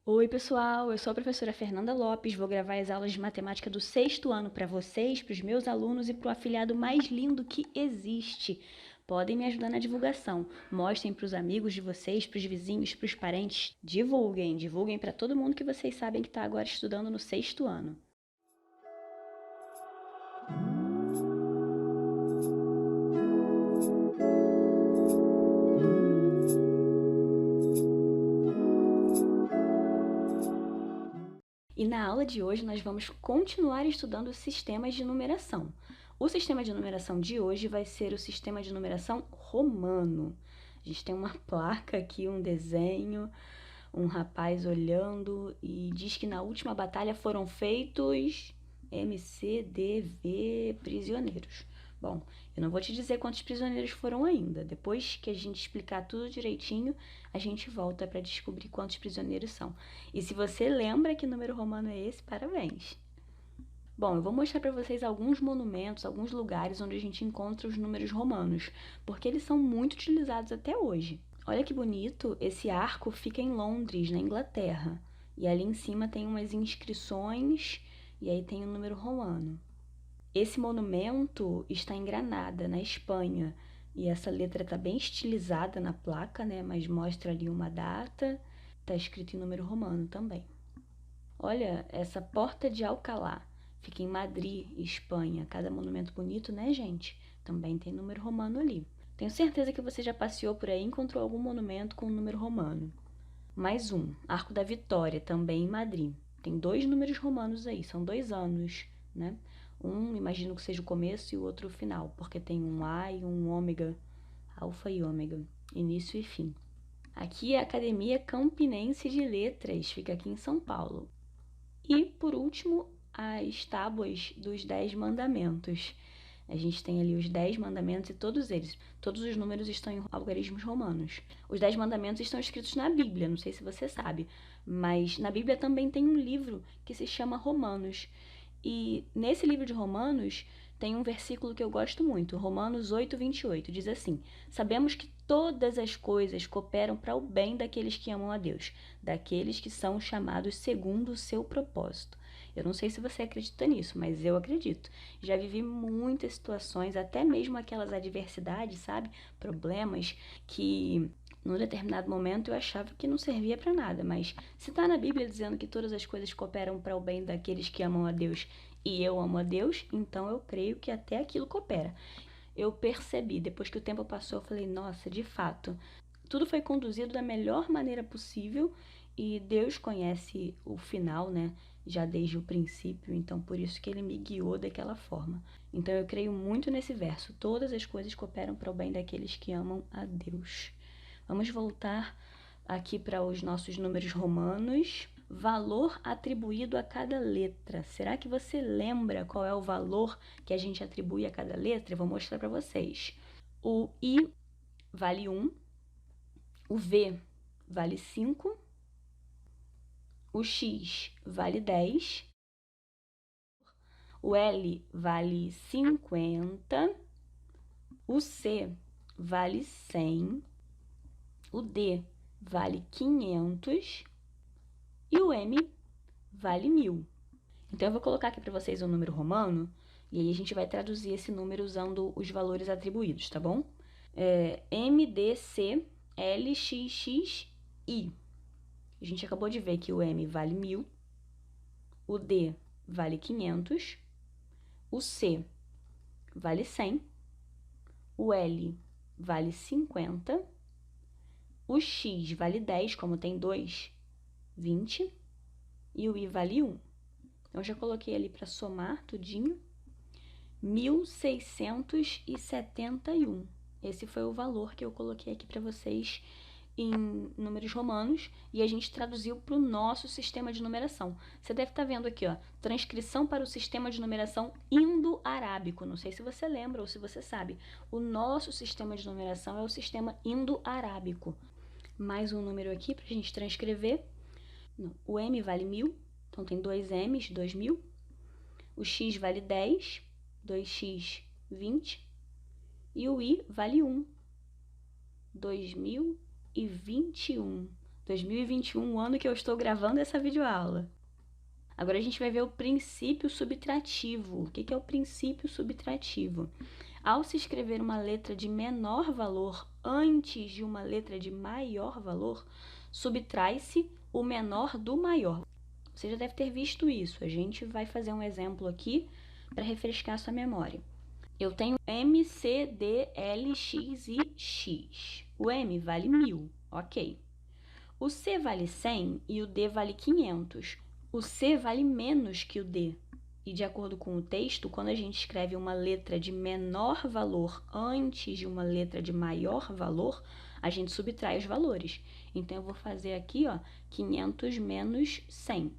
Oi, pessoal, eu sou a professora Fernanda Lopes, vou gravar as aulas de matemática do sexto ano para vocês, para os meus alunos e para o afilhado mais lindo que existe. Podem me ajudar na divulgação, mostrem para os amigos de vocês, para os vizinhos, para os parentes, divulguem para todo mundo que vocês sabem que está agora estudando no sexto ano. E na aula de hoje nós vamos continuar estudando sistemas de numeração. O sistema de numeração de hoje vai ser o sistema de numeração romano. A gente tem uma placa aqui, um desenho, um rapaz olhando e diz que na última batalha foram feitos MCDV prisioneiros. Bom, eu não vou te dizer quantos prisioneiros foram ainda. Depois que a gente explicar tudo direitinho, a gente volta para descobrir quantos prisioneiros são. E se você lembra que número romano é esse, parabéns! Bom, eu vou mostrar para vocês alguns monumentos, alguns lugares onde a gente encontra os números romanos, porque eles são muito utilizados até hoje. Olha que bonito, esse arco fica em Londres, na Inglaterra. E ali em cima tem umas inscrições e aí tem o número romano. Esse monumento está em Granada, na Espanha, e essa letra está bem estilizada na placa, né? Mas mostra ali uma data, está escrito em número romano também. Olha, essa Porta de Alcalá fica em Madrid, Espanha. Cada monumento bonito, né, gente? Também tem número romano ali. Tenho certeza que você já passeou por aí e encontrou algum monumento com número romano. Mais um, Arco da Vitória, também em Madrid. Tem dois números romanos aí, são 2 anos, né? Um, imagino que seja o começo e o outro o final, porque tem um A e um ômega, alfa e ômega, início e fim. Aqui é a Academia Campinense de Letras, fica aqui em São Paulo. E, por último, as tábuas dos 10 mandamentos. A gente tem ali os 10 mandamentos e todos os números estão em algarismos romanos. Os 10 mandamentos estão escritos na Bíblia, não sei se você sabe, mas na Bíblia também tem um livro que se chama Romanos. E nesse livro de Romanos tem um versículo que eu gosto muito, Romanos 8:28, diz assim: Sabemos que todas as coisas cooperam para o bem daqueles que amam a Deus, daqueles que são chamados segundo o seu propósito. Eu não sei se você acredita nisso, mas eu acredito. Já vivi muitas situações, até mesmo aquelas adversidades, sabe? Problemas que num determinado momento eu achava que não servia para nada, mas se está na Bíblia dizendo que todas as coisas cooperam para o bem daqueles que amam a Deus e eu amo a Deus, então eu creio que até aquilo coopera. Eu percebi, depois que o tempo passou, eu falei, nossa, de fato, tudo foi conduzido da melhor maneira possível e Deus conhece o final, né? Já desde o princípio, então por isso que ele me guiou daquela forma. Então eu creio muito nesse verso: todas as coisas cooperam para o bem daqueles que amam a Deus. Vamos voltar aqui para os nossos números romanos. Valor atribuído a cada letra. Será que você lembra qual é o valor que a gente atribui a cada letra? Eu vou mostrar para vocês. O I vale 1, o V vale 5, o X vale 10, o L vale 50, o C vale 100, o D vale 500 e o M vale 1000. Então eu vou colocar aqui para vocês um número romano e aí a gente vai traduzir esse número usando os valores atribuídos, tá bom? MDC LXXI. A gente acabou de ver que o M vale 1000, o D vale 500, o C vale 100, o L vale 50, o X vale 10, como tem 2, 20, e o I vale 1. Então, já coloquei ali para somar tudinho. 1671. Esse foi o valor que eu coloquei aqui para vocês em números romanos e a gente traduziu para o nosso sistema de numeração. Você deve estar vendo aqui, ó, transcrição para o sistema de numeração indo-arábico. Não sei se você lembra ou se você sabe. O nosso sistema de numeração é o sistema indo-arábico. Mais um número aqui para a gente transcrever. O M vale 1000, então tem 2 M's, 2000. O X vale 10, 2x, 20. E o I vale 1, 2021. 2021, o ano que eu estou gravando essa videoaula. Agora a gente vai ver o princípio subtrativo. O que é o princípio subtrativo? Ao se escrever uma letra de menor valor antes de uma letra de maior valor, subtrai-se o menor do maior. Você já deve ter visto isso. A gente vai fazer um exemplo aqui para refrescar a sua memória. Eu tenho M, C, D, L, X e X. O M vale 1000, ok. O C vale 100 e o D vale 500. O C vale menos que o D. E de acordo com o texto, quando a gente escreve uma letra de menor valor antes de uma letra de maior valor, a gente subtrai os valores. Então, eu vou fazer aqui, ó, 500 menos 100,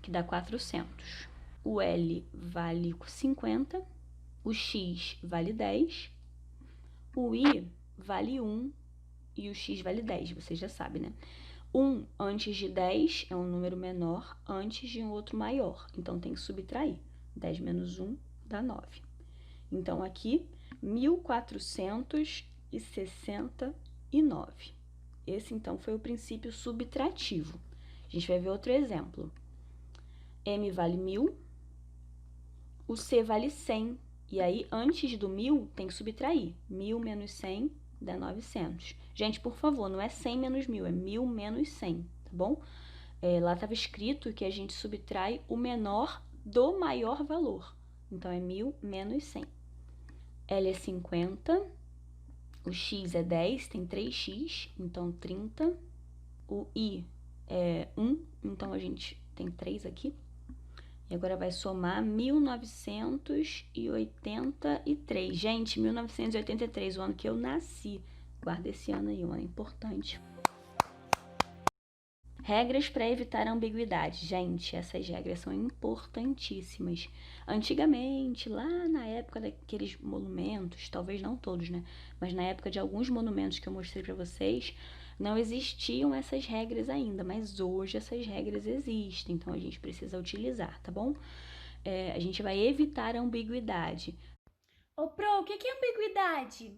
que dá 400. O L vale 50, o X vale 10, o I vale 1 e o X vale 10, você já sabe, né? 1 antes de 10 é um número menor antes de um outro maior, então tem que subtrair. 10 menos 1 dá 9. Então, aqui, 1469. Esse, então, foi o princípio subtrativo. A gente vai ver outro exemplo. M vale 1000, o C vale 100, e aí, antes do 1000, tem que subtrair. 1000 menos 100 dá 900. Gente, por favor, não é 100 menos 1000, é 1000 menos 100, tá bom? Lá estava escrito que a gente subtrai o menor do maior valor. Então, é 1000 menos 100. L é 50, o X é 10, tem 3X, então 30. O I é 1, então a gente tem 3 aqui. E agora vai somar 1983. Gente, 1983, o ano que eu nasci. Guarda esse ano aí, um ano importante. Regras para evitar a ambiguidade. Gente, essas regras são importantíssimas. Antigamente, lá na época daqueles monumentos, talvez não todos, né? Mas na época de alguns monumentos que eu mostrei para vocês, não existiam essas regras ainda, mas hoje essas regras existem, então a gente precisa utilizar, tá bom? A gente vai evitar a ambiguidade. Ô, Pro, o que é ambiguidade?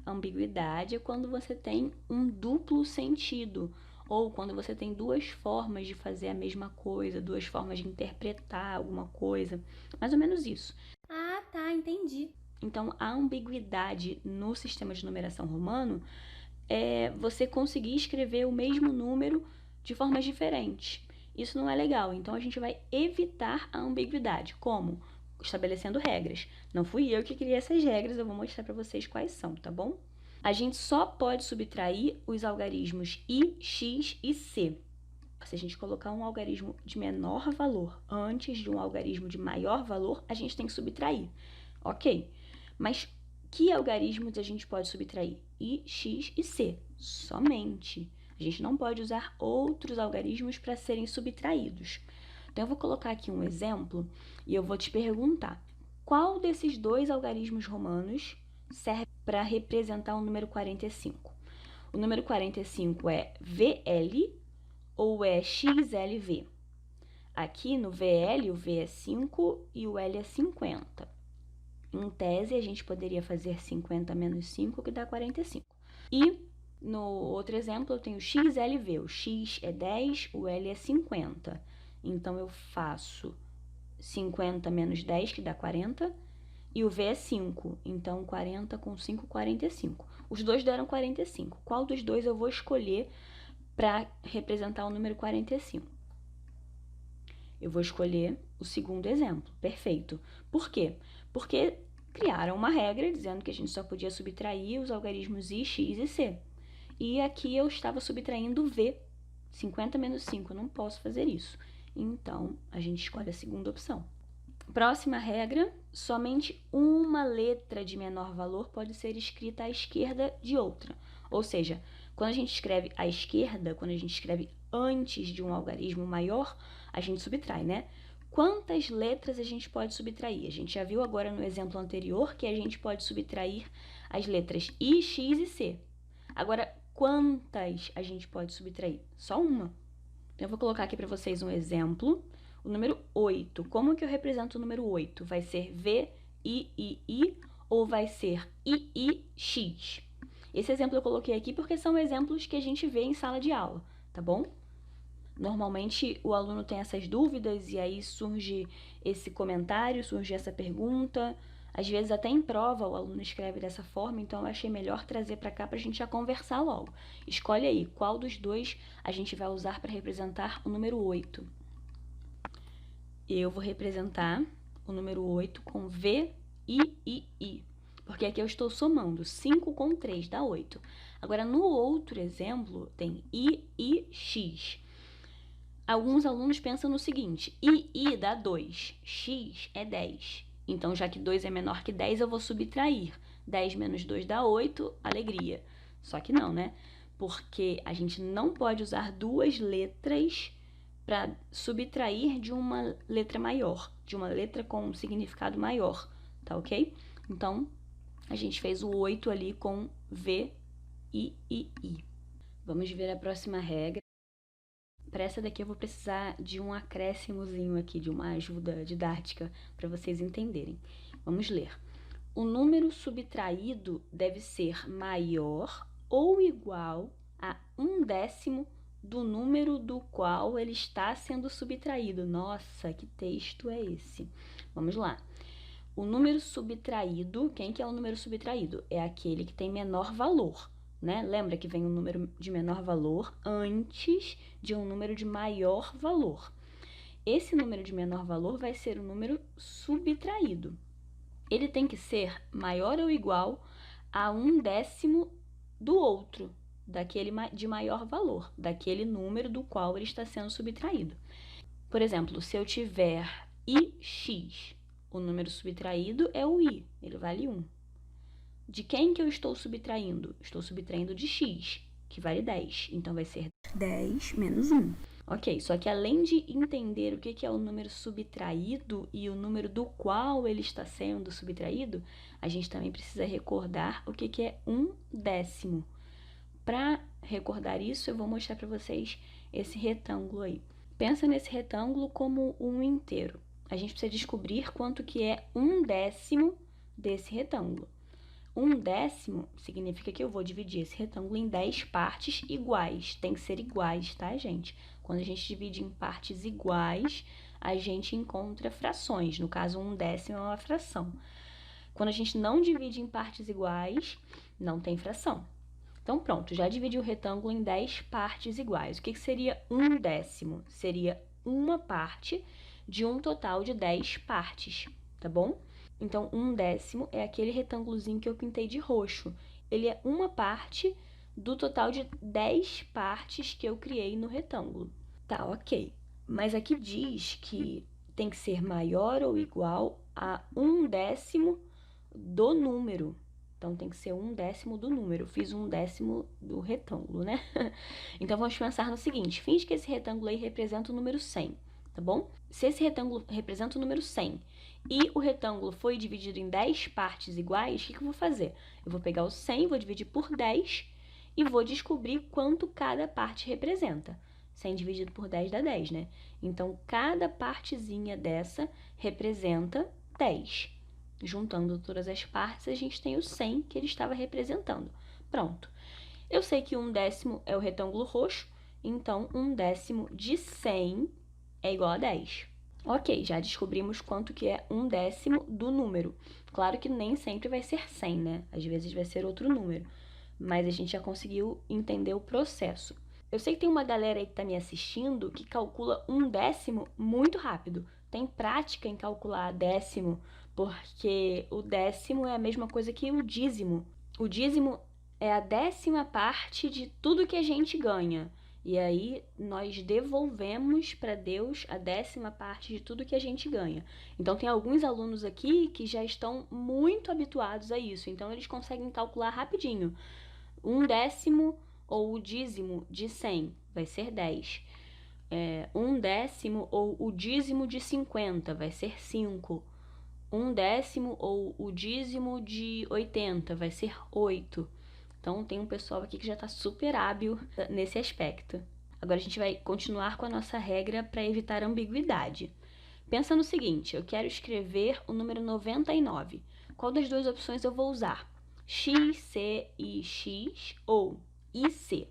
Ambiguidade é quando você tem um duplo sentido, ou quando você tem duas formas de fazer a mesma coisa, duas formas de interpretar alguma coisa, mais ou menos isso. Ah, tá, entendi. Então, a ambiguidade no sistema de numeração romano é você conseguir escrever o mesmo número de formas diferentes. Isso não é legal, então a gente vai evitar a ambiguidade. Como? Estabelecendo regras. Não fui eu que criei essas regras, eu vou mostrar para vocês quais são, tá bom? A gente só pode subtrair os algarismos I, X e C. Se a gente colocar um algarismo de menor valor antes de um algarismo de maior valor, a gente tem que subtrair. Ok, mas que algarismos a gente pode subtrair? I, X e C, somente. A gente não pode usar outros algarismos para serem subtraídos. Então, eu vou colocar aqui um exemplo e eu vou te perguntar: qual desses dois algarismos romanos serve para representar o número 45? O número 45 é VL ou é XLV? Aqui no VL, o V é 5 e o L é 50. Em tese, a gente poderia fazer 50 menos 5, que dá 45. E no outro exemplo, eu tenho XLV. O X é 10, o L é 50. Então, eu faço 50 menos 10, que dá 40. E o V é 5. Então, 40 com 5, 45. Os dois deram 45. Qual dos dois eu vou escolher para representar o número 45? Eu vou escolher o segundo exemplo. Perfeito. Por quê? Porque criaram uma regra dizendo que a gente só podia subtrair os algarismos I, X e C. E aqui eu estava subtraindo V. 50 menos 5, eu não posso fazer isso. Então, a gente escolhe a segunda opção. Próxima regra, somente uma letra de menor valor pode ser escrita à esquerda de outra. Ou seja, quando a gente escreve à esquerda, quando a gente escreve antes de um algarismo maior, a gente subtrai, né? Quantas letras a gente pode subtrair? A gente já viu agora no exemplo anterior que a gente pode subtrair as letras I, X e C. Agora, quantas a gente pode subtrair? Só uma. Então, eu vou colocar aqui para vocês um exemplo. O número 8. Como que eu represento o número 8? Vai ser V, I ou vai ser I, X? Esse exemplo eu coloquei aqui porque são exemplos que a gente vê em sala de aula, tá bom? Normalmente o aluno tem essas dúvidas e aí surge esse comentário, surge essa pergunta. Às vezes até em prova o aluno escreve dessa forma, então eu achei melhor trazer para cá para a gente já conversar logo. Escolhe aí qual dos dois a gente vai usar para representar o número 8. Eu vou representar o número 8 com V, I, porque aqui eu estou somando 5 com 3 dá 8. Agora, no outro exemplo, tem I, X. Alguns alunos pensam no seguinte, I dá 2, X é 10. Então, já que 2 é menor que 10, eu vou subtrair. 10 menos 2 dá 8, alegria. Só que não, né? Porque a gente não pode usar duas letras para subtrair de uma letra maior, de uma letra com um significado maior, tá ok? Então, a gente fez o 8 ali com V, I. Vamos ver a próxima regra. Para essa daqui eu vou precisar de um acréscimozinho aqui, de uma ajuda didática para vocês entenderem. Vamos ler. O número subtraído deve ser maior ou igual a 1/10 do número do qual ele está sendo subtraído. Nossa, que texto é esse? Vamos lá. O número subtraído, quem que é o número subtraído? É aquele que tem menor valor, né? Lembra que vem um número de menor valor antes de um número de maior valor. Esse número de menor valor vai ser o número subtraído. Ele tem que ser maior ou igual a 1/10 do outro, daquele de maior valor, daquele número do qual ele está sendo subtraído. Por exemplo, se eu tiver IX, o número subtraído é o I, ele vale 1. De quem que eu estou subtraindo? Estou subtraindo de X, que vale 10. Então, vai ser 10 menos 1. Ok, só que além de entender o que é o número subtraído e o número do qual ele está sendo subtraído, a gente também precisa recordar o que é 1/10. Para recordar isso, eu vou mostrar para vocês esse retângulo aí. Pensa nesse retângulo como um inteiro. A gente precisa descobrir quanto que é 1/10 desse retângulo. 1/10 significa que eu vou dividir esse retângulo em 10 partes iguais. Tem que ser iguais, tá, gente? Quando a gente divide em partes iguais, a gente encontra frações. No caso, 1/10 é uma fração. Quando a gente não divide em partes iguais, não tem fração. Então, pronto, já dividi o retângulo em 10 partes iguais. O que seria 1/10? Seria uma parte de um total de 10 partes, tá bom? Então, 1/10 é aquele retângulozinho que eu pintei de roxo. Ele é uma parte do total de 10 partes que eu criei no retângulo. Tá, ok. Mas aqui diz que tem que ser maior ou igual a 1/10 do número. Então, tem que ser 1/10 do número. Eu fiz 1/10 do retângulo, né? Então, vamos pensar no seguinte. Finge que esse retângulo aí representa o número 100, tá bom? Se esse retângulo representa o número 100 e o retângulo foi dividido em 10 partes iguais, o que eu vou fazer? Eu vou pegar o 100, vou dividir por 10 e vou descobrir quanto cada parte representa. 100 dividido por 10 dá 10, né? Então, cada partezinha dessa representa 10. Juntando todas as partes, a gente tem o 100 que ele estava representando. Pronto. Eu sei que 1/10 é o retângulo roxo, então 1/10 de 100 é igual a 10. Ok, já descobrimos quanto que é 1/10 do número. Claro que nem sempre vai ser 100, né? Às vezes vai ser outro número. Mas a gente já conseguiu entender o processo. Eu sei que tem uma galera aí que está me assistindo que calcula 1/10 muito rápido. Tem prática em calcular décimo, porque o décimo é a mesma coisa que o dízimo. O dízimo é a 10ª parte de tudo que a gente ganha. E aí, nós devolvemos para Deus a 10ª parte de tudo que a gente ganha. Então, tem alguns alunos aqui que já estão muito habituados a isso. Então, eles conseguem calcular rapidinho. 1/10 ou o dízimo de 100 vai ser 10. 1/10 ou o dízimo de 50 vai ser 5. 1/10 ou o dízimo de 80 vai ser 8. Então, tem um pessoal aqui que já está super hábil nesse aspecto. Agora, a gente vai continuar com a nossa regra para evitar ambiguidade. Pensa no seguinte, eu quero escrever o número 99. Qual das duas opções eu vou usar? X, C, I, X ou IC?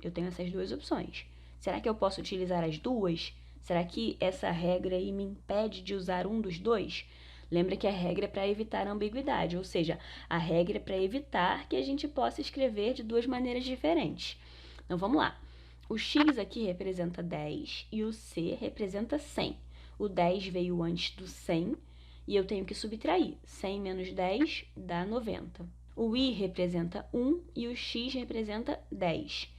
Eu tenho essas duas opções. Será que eu posso utilizar as duas? Será que essa regra aí me impede de usar um dos dois? Lembra que a regra é para evitar a ambiguidade, ou seja, a regra é para evitar que a gente possa escrever de duas maneiras diferentes. Então, vamos lá. O x aqui representa 10 e o c representa 100. O 10 veio antes do 100 e eu tenho que subtrair. 100 menos 10 dá 90. O i representa 1 e o x representa 10.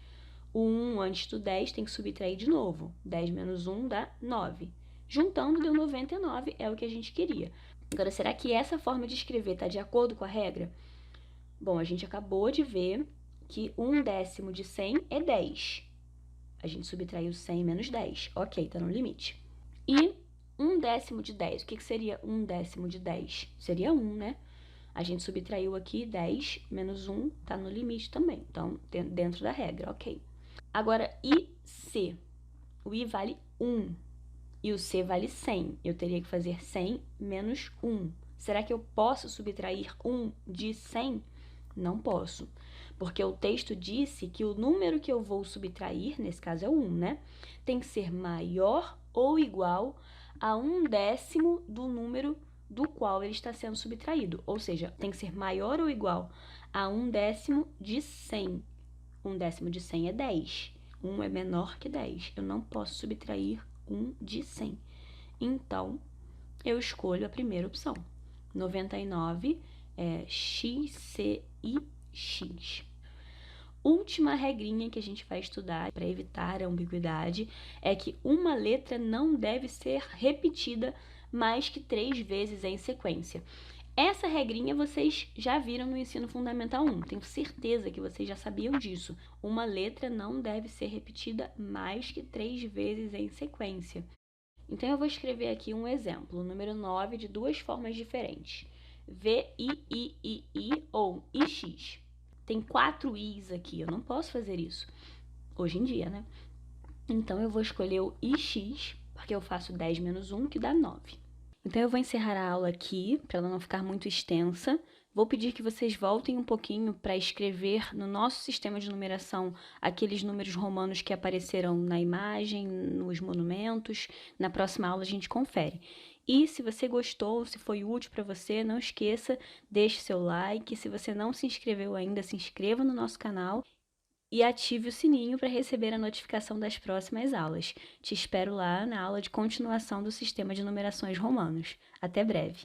O 1 antes do 10 tem que subtrair de novo. 10 menos 1 dá 9. Juntando deu 99, é o que a gente queria. Agora, será que essa forma de escrever está de acordo com a regra? Bom, a gente acabou de ver que 1/10 de 100 é 10. A gente subtraiu 100 menos 10. Ok, está no limite. E 1/10 de 10. O que seria 1/10 de 10? Seria 1, né? A gente subtraiu aqui 10 menos 1, está no limite também. Então, dentro da regra, ok. Agora, e C? O I vale 1 e o C vale 100. Eu teria que fazer 100 menos 1. Será que eu posso subtrair 1 de 100? Não posso, porque o texto disse que o número que eu vou subtrair, nesse caso é o 1, né? Tem que ser maior ou igual a 1/10 do número do qual ele está sendo subtraído. Ou seja, tem que ser maior ou igual a 1/10 de 100. 1/10 de 100 é 10. 1 é menor que 10. Eu não posso subtrair 1 de 100. Então, eu escolho a primeira opção. 99 é x, c e x. Última regrinha que a gente vai estudar para evitar a ambiguidade é que uma letra não deve ser repetida mais que 3 vezes em sequência. Essa regrinha vocês já viram no Ensino Fundamental 1, tenho certeza que vocês já sabiam disso. Uma letra não deve ser repetida mais que 3 vezes em sequência. Então, eu vou escrever aqui um exemplo, o número 9, de duas formas diferentes. V, I ou IX. Tem 4 Is aqui, eu não posso fazer isso hoje em dia, né? Então, eu vou escolher o IX, porque eu faço 10 menos 1, que dá 9. Então, eu vou encerrar a aula aqui, para ela não ficar muito extensa. Vou pedir que vocês voltem um pouquinho para escrever no nosso sistema de numeração aqueles números romanos que apareceram na imagem, nos monumentos. Na próxima aula a gente confere. E se você gostou, se foi útil para você, não esqueça, deixe seu like. Se você não se inscreveu ainda, se inscreva no nosso canal e ative o sininho para receber a notificação das próximas aulas. Te espero lá na aula de continuação do sistema de numerações romanos. Até breve!